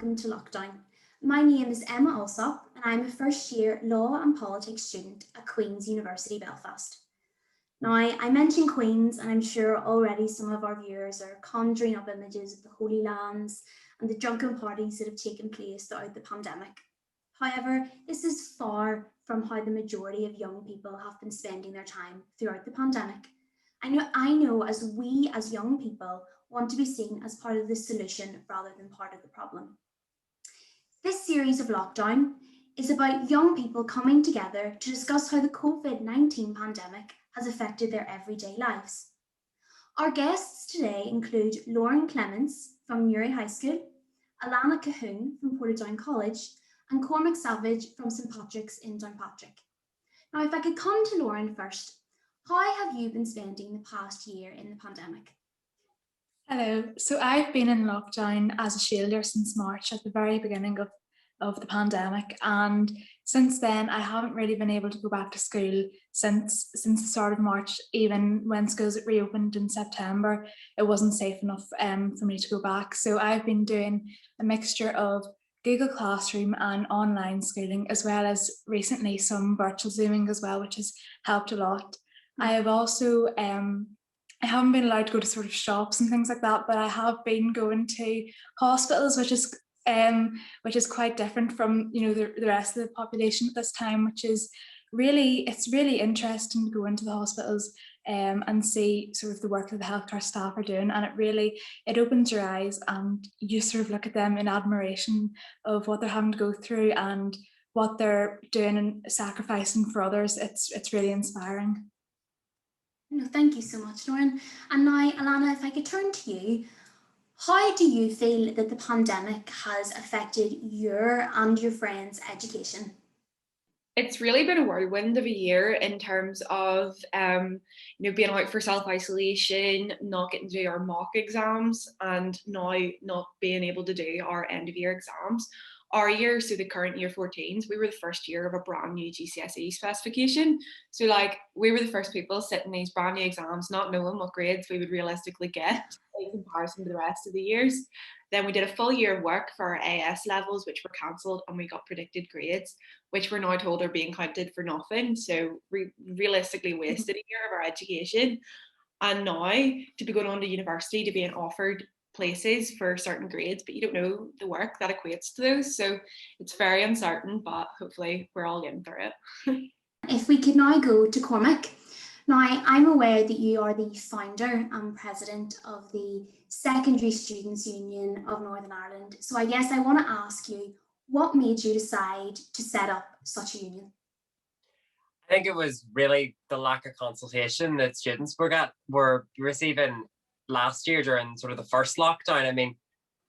welcome to Lockdown. My name is Emma Allsopp and I'm a first year Law and Politics student at Queen's University Belfast. Now, I mention Queen's and I'm sure already some of our viewers are conjuring up images of the Holy Lands and the drunken parties that have taken place throughout the pandemic. However, this is far from how the majority of young people have been spending their time throughout the pandemic. I know as we as young people want to be seen as part of the solution rather than part of the problem. This series of Lockdown is about young people coming together to discuss how the COVID-19 pandemic has affected their everyday lives. Our guests today include Lauren Clements from Newry High School, Alana Cahoon from Portadown College, and Cormac Savage from St Patrick's in Downpatrick. Now, if I could come to Lauren first, how have you been spending the past year in the pandemic? Hello. So I've been in lockdown as a shielder since March at the very beginning of the pandemic, and since then I haven't really been able to go back to school since the start of March. Even when schools reopened in September, it wasn't safe enough for me to go back. So I've been doing a mixture of Google Classroom and online schooling, as well as recently some virtual Zooming as well, which has helped a lot. I have also I haven't been allowed to go to sort of shops and things like that, but I have been going to hospitals, which is quite different from the rest of the population at this time, which is it's really interesting to go into the hospitals and see sort of the work that the healthcare staff are doing, and it opens your eyes and you sort of look at them in admiration of what they're having to go through and what they're doing and sacrificing for others. It's really inspiring. No, thank you so much, Lauren. And now, Alana, if I could turn to you, how do you feel that the pandemic has affected your and your friends' education? It's really been a whirlwind of a year in terms of being out for self-isolation, not getting to do our mock exams, and now not being able to do our end of year exams. Our year, so the current year 14s, we were the first year of a brand new GCSE specification. So we were the first people sitting these brand new exams, not knowing what grades we would realistically get in comparison to the rest of the years. Then we did a full year of work for our AS levels, which were cancelled, and we got predicted grades, which we're now told are being counted for nothing. So we realistically wasted a year of our education. And now to be going on to university, to being offered places for certain grades, but you don't know the work that equates to those. So it's very uncertain, but hopefully we're all getting through it. If we could now go to Cormac. Now, I'm aware that you are the founder and president of the Secondary Students' Union of Northern Ireland. So I guess I want to ask you, what made you decide to set up such a union? I think it was really the lack of consultation that students were receiving last year during sort of the first lockdown. I mean,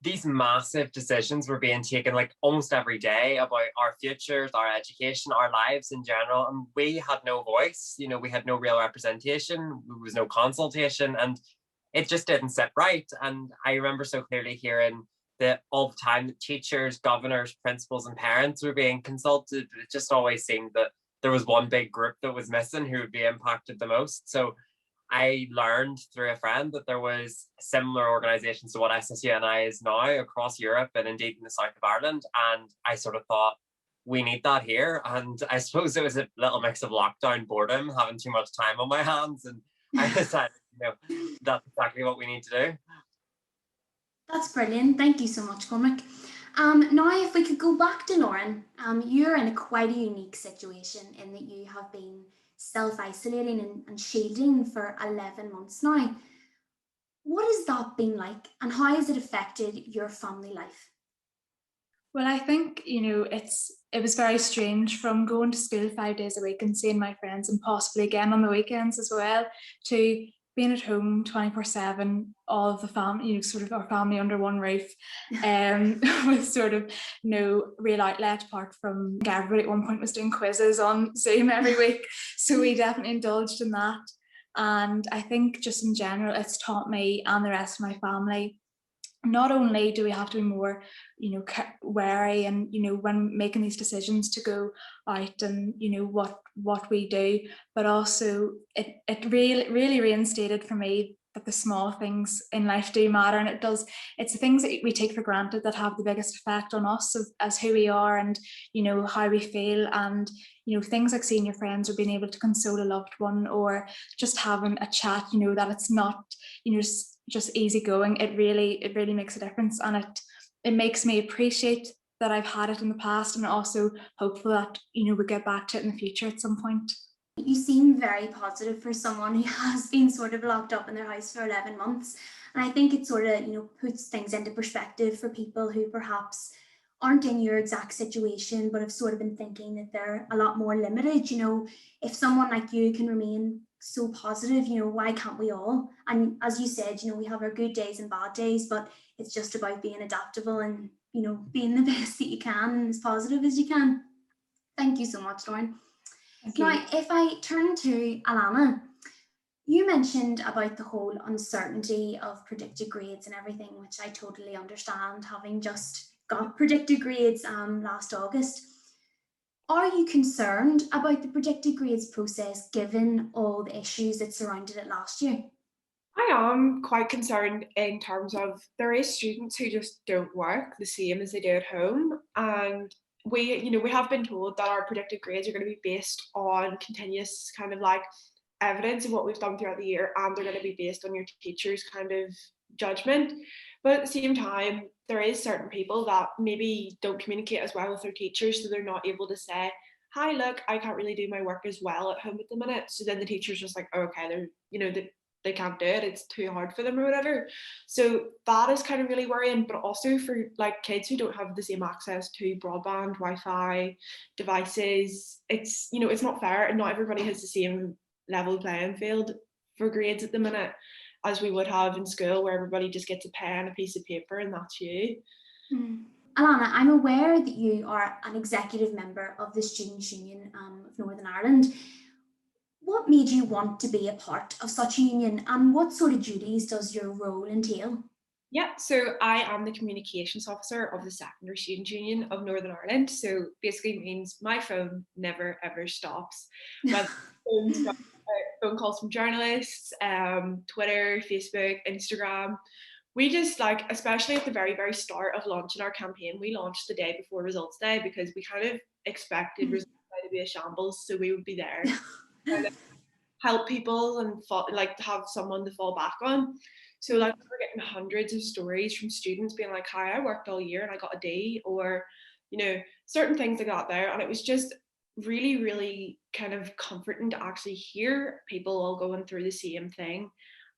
these massive decisions were being taken almost every day about our futures, our education, our lives in general, and we had no voice. We had no real representation. There was no consultation, and it just didn't sit right. And I remember so clearly hearing that all the time that teachers, governors, principals, and parents were being consulted. It just always seemed that there was one big group that was missing who would be impacted the most. So I learned through a friend that there was similar organisations to what SSUNI is now across Europe and indeed in the south of Ireland. And I sort of thought, we need that here. And I suppose it was a little mix of lockdown boredom, having too much time on my hands. And I decided, that's exactly what we need to do. That's brilliant. Thank you so much, Cormac. Now, if we could go back to Lauren, you're in quite a unique situation in that you have been self-isolating and shielding for 11 months now. What has that been like, and how has it affected your family life? Well, I think, it was very strange from going to school 5 days a week and seeing my friends, and possibly again on the weekends as well, to being at home 24/7, all of the family, sort of our family under one roof, with sort of no real outlet apart from everybody at one point was doing quizzes on Zoom every week. So we definitely indulged in that. And I think just in general, it's taught me and the rest of my family, not only do we have to be more, wary and, when making these decisions to go out and, what we do, but also it really reinstated for me that the small things in life do matter, and it's the things that we take for granted that have the biggest effect on us as who we are, and how we feel, and things like seeing your friends or being able to console a loved one, or just having a chat, that it's not just easy going. It really makes a difference, and it makes me appreciate that I've had it in the past, and also hopeful that we get back to it in the future at some point. You seem very positive for someone who has been sort of locked up in their house for 11 months. And I think it sort of, puts things into perspective for people who perhaps aren't in your exact situation, but have sort of been thinking that they're a lot more limited. If someone like you can remain so positive, why can't we all? And as you said, we have our good days and bad days, but it's just about being adaptable and, being the best that you can and as positive as you can. Thank you so much, Lauren. Now, if I turn to Alana, you mentioned about the whole uncertainty of predicted grades and everything, which I totally understand, having just got predicted grades last August. Are you concerned about the predicted grades process given all the issues that surrounded it last year? I am quite concerned in terms of there is students who just don't work the same as they do at home, and we have been told that our predicted grades are going to be based on continuous kind of like evidence of what we've done throughout the year, and they're going to be based on your teacher's kind of judgment. But at the same time, there is certain people that maybe don't communicate as well with their teachers, so they're not able to say, hi, look, I can't really do my work as well at home at the minute. So then the teacher's just like, oh, okay, they can't do it, it's too hard for them or whatever. So that is kind of really worrying. But also for like kids who don't have the same access to broadband, Wi-Fi devices, it's not fair, and not everybody has the same level playing field for grades at the minute as we would have in school, where everybody just gets a pen, a piece of paper, and that's you. Alana, I'm aware that you are an executive member of the Students' Union of Northern Ireland. What made you want to be a part of such a union, and what sort of duties does your role entail? Yeah, so I am the communications officer of the Secondary Students' Union of Northern Ireland. So basically means my phone never ever stops. Whether phone calls from journalists, Twitter, Facebook, Instagram. We just especially at the very, very start of launching our campaign, we launched the day before results day because we kind of expected results day to be a shambles. So we would be there kind of help people and have someone to fall back on. So we're getting hundreds of stories from students being like, hi, I worked all year and I got a D, or certain things like that there. And it was just really, really kind of comforting to actually hear people all going through the same thing,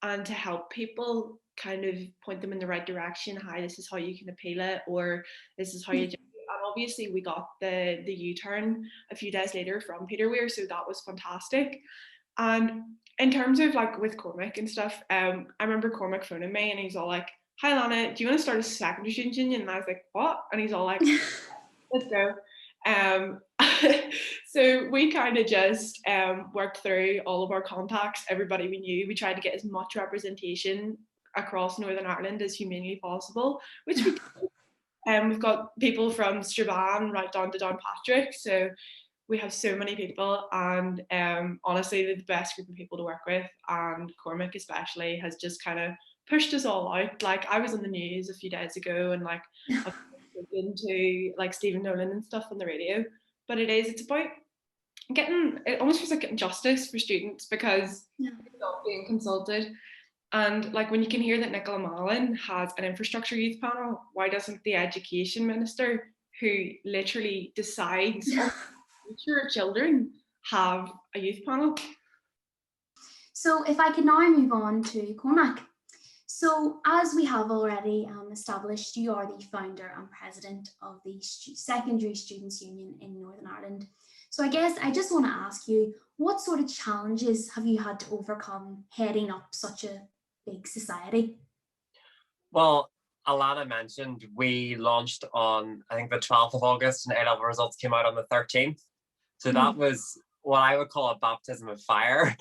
and to help people kind of point them in the right direction. Hi, this is how you can appeal it, or this is how you do it. And obviously we got the U-turn a few days later from Peter Weil, so that was fantastic. And in terms of with Cormac and stuff, I remember Cormac phoning me and he's all like, hi Lana, do you want to start a secondary student union? And I was like, what? And he's all like, let's go. So we kind of just worked through all of our contacts, everybody we knew. We tried to get as much representation across Northern Ireland as humanly possible, which we did. We've got people from Strabane right down to Downpatrick, so we have so many people, and honestly they're the best group of people to work with, and Cormac especially has just kind of pushed us all out. I was on the news a few days ago, and I've spoken to Stephen Nolan and stuff on the radio, but it's about it almost feels like getting justice for students because they're not being consulted. And when you can hear that Nicola Mallon has an infrastructure youth panel, why doesn't the education minister, who literally decides on the future of children, have a youth panel? So if I could now move on to Cormac. So as we have already established, you are the founder and president of the Secondary Students' Union in Northern Ireland. So I guess I just want to ask you, what sort of challenges have you had to overcome heading up such a big society? Well, Alana mentioned we launched on, I think, the 12th of August, and A-level results came out on the 13th. So that was what I would call a baptism of fire,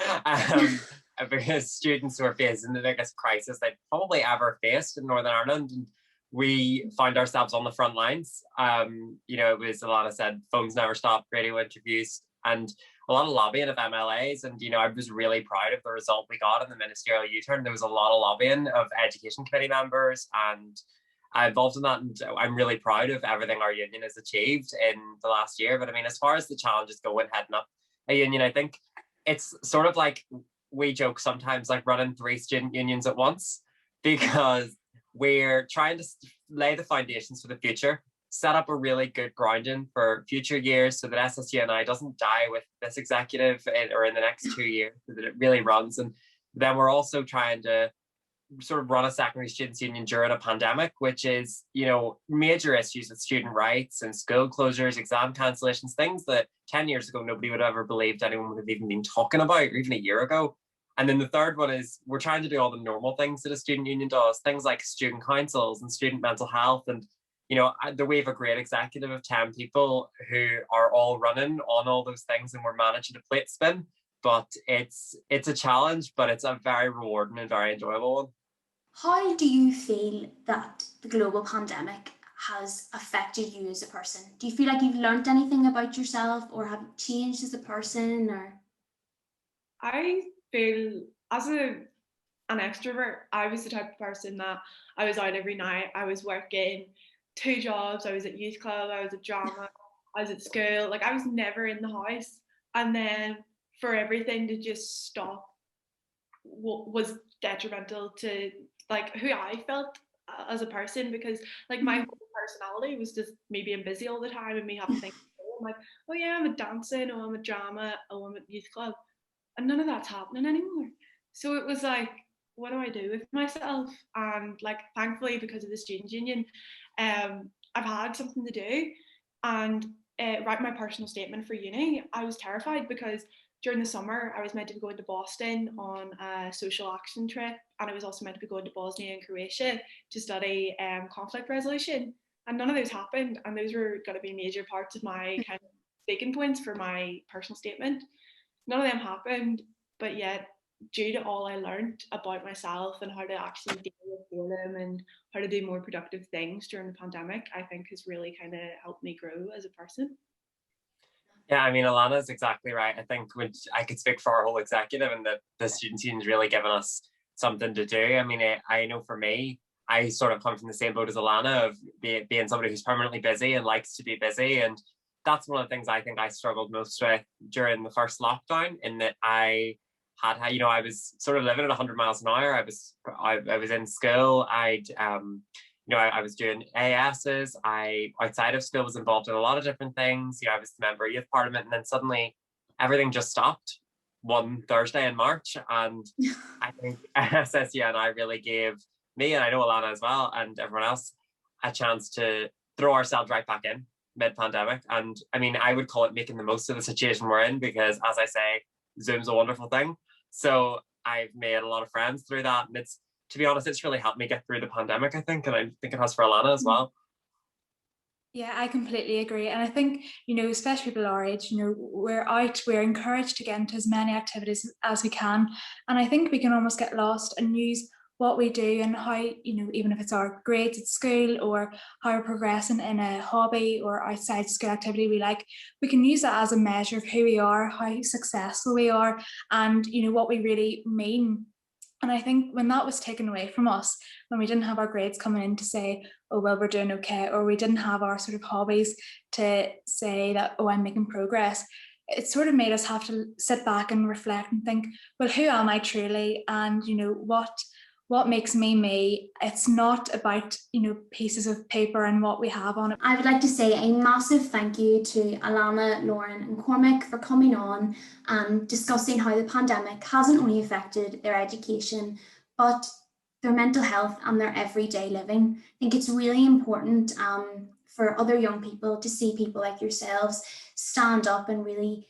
because students were facing the biggest crisis they've probably ever faced in Northern Ireland. And we found ourselves on the front lines. It was, Alana said, phones never stop, radio interviews. And a lot of lobbying of MLAs, and I was really proud of the result we got in the ministerial U-turn. There was a lot of lobbying of education committee members, and I'm involved in that, and I'm really proud of everything our union has achieved in the last year. But I mean, as far as the challenges go in heading up a union, I think it's sort of like, we joke sometimes, like running 3 student unions at once, because we're trying to lay the foundations for the future, set up a really good grounding for future years so that SSUNI doesn't die with this executive or in the next 2 years, so that it really runs. And then we're also trying to sort of run a secondary students union during a pandemic, which is, major issues with student rights and school closures, exam cancellations, things that 10 years ago nobody would have ever believed anyone would have even been talking about, or even a year ago. And then the third one is we're trying to do all the normal things that a student union does, things like student councils and student mental health. And we have a great executive of 10 people who are all running on all those things, and we're managing a plate spin. But it's a challenge, but it's a very rewarding and very enjoyable one. How do you feel that the global pandemic has affected you as a person? Do you feel like you've learned anything about yourself, or have changed as a person? Or I feel as an extrovert, I was the type of person that I was out every night. I was working 2 jobs. I was at youth club, I was at drama, I was at school. Like, I was never in the house. And then for everything to just stop was detrimental to like who I felt as a person, because like my whole personality was just me being busy all the time and me having things to do. I'm like, oh yeah, I'm at dancing, oh I'm at drama, oh I'm at youth club, and none of that's happening anymore. So it was like, what do I do with myself? And like, thankfully, because of the students union, I've had something to do. And write my personal statement for uni, I was terrified because during the summer I was meant to be going to Boston on a social action trip, and I was also meant to be going to Bosnia and Croatia to study conflict resolution, and none of those happened. And those were going to be major parts of my kind of speaking points for my personal statement. None of them happened, but yet due to all I learned about myself and how to actually deal with boredom and how to do more productive things during the pandemic, I think has really kind of helped me grow as a person. Yeah, I mean, Alana's exactly right. I think I could speak for our whole executive, and that the student team's really given us something to do. I mean, I know for me, I sort of come from the same boat as Alana of being somebody who's permanently busy and likes to be busy. And that's one of the things I think I struggled most with during the first lockdown, in that I was sort of living at 100 miles an hour. I was in school. I was doing ASs. I, outside of school, was involved in a lot of different things. I was a member of youth parliament, and then suddenly everything just stopped one Thursday in March. And I think SSUNI really gave me, and I know Alana as well, and everyone else, a chance to throw ourselves right back in mid-pandemic. And I mean, I would call it making the most of the situation we're in, because as I say, Zoom's a wonderful thing. So I've made a lot of friends through that, and to be honest, it's really helped me get through the pandemic, I think, and I think it has for Alana as well. Yeah, I completely agree. And I think, especially people our age, we're encouraged to get into as many activities as we can. And I think we can almost get lost and use what we do and how, even if it's our grades at school or how we're progressing in a hobby or outside school activity we can use that as a measure of who we are, how successful we are, and, what we really mean. And I think when that was taken away from us, when we didn't have our grades coming in to say, oh, well, we're doing okay, or we didn't have our sort of hobbies to say that, oh, I'm making progress, it sort of made us have to sit back and reflect and think, well, who am I truly? And, what makes me me? It's not about, pieces of paper and what we have on it. I would like to say a massive thank you to Alana, Lauren and Cormac for coming on and discussing how the pandemic hasn't only affected their education, but their mental health and their everyday living. I think it's really important for other young people to see people like yourselves stand up and really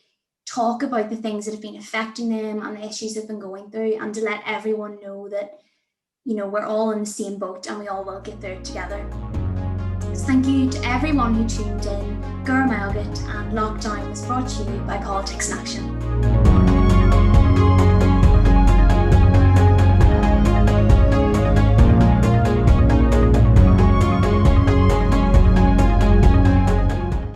talk about the things that have been affecting them and the issues they've been going through, and to let everyone know that we're all in the same boat and we all will get through it together. So thank you to everyone who tuned in. Gur Melgit, and Lockdown was brought to you by Politics in Action.